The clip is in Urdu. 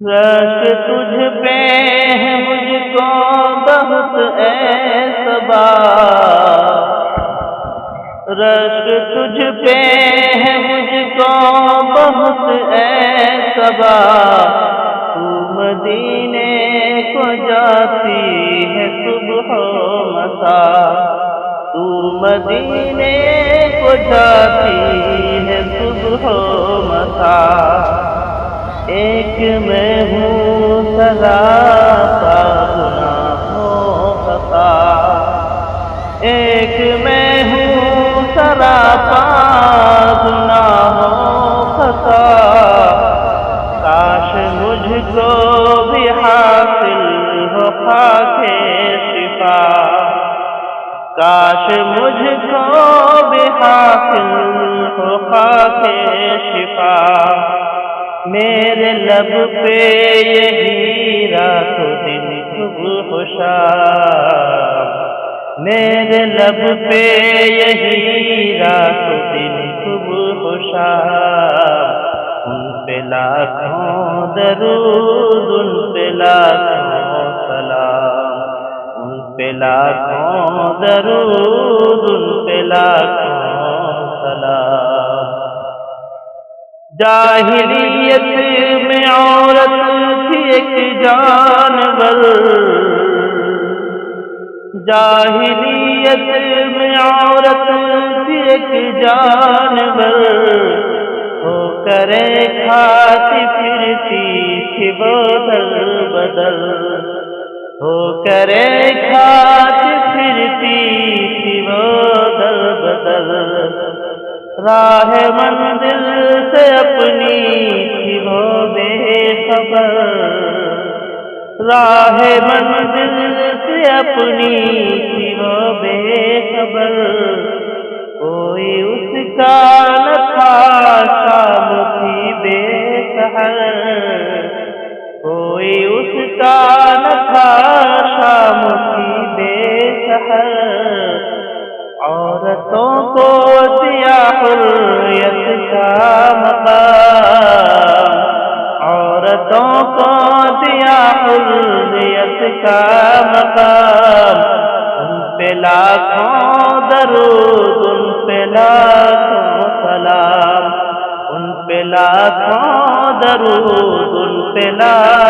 رشک تجھ پہ ہے مجھ کو بہت اے صبا، رشک تجھ پہ ہے مجھ کو بہت اے صبا، تو مدینے کو جاتی ہے صبح و مساء، تو مدینے کو جاتی ہے صبح و مساء۔ ایک میں ہوں سراپا گناہوں خطا، ایک میں ہوں سراپا گناہوں خطا، کاش مجھ کو بھی حاصل ہو خاک شفا، کاش مجھ کو بھی حاصل ہو خاک شفا۔ میرے لب پہ یہی رات و دن صبح و شام، میرے لب پہ یہی رات و دن صبح و شام، ان پہ لاکھوں درود، ان پہ لاکھوں سلام، ان پہ لاکھوں درود، ان پہ لاکھوں سلام۔ جاہلیت میں عورت تھی ایک جانور، جاہلیت میں عورت تھی ایک جانور، ہو کرے کھاتی پھرتی تھی وہ در بدر، ہو کرے کھاتی پھرتی تھی وہ در بدر، راہ منزل سے اپنی تھی وہ بے خبر، راہ منزل سے اپنی تھی وہ بے خبر، کوئی اس کا نہ تھا شام تھی بے سحر، کوئی اس کا نہ تھا شام تھی بے سحر، عورتوں کو دیا حریت کا مقام، عورتوں کو دیا حریت کا مقام، ان پہ لاکھوں درود، ان پہ لاکھوں سلام، ان پہ لاکھوں درود، ان پہ لاکھوں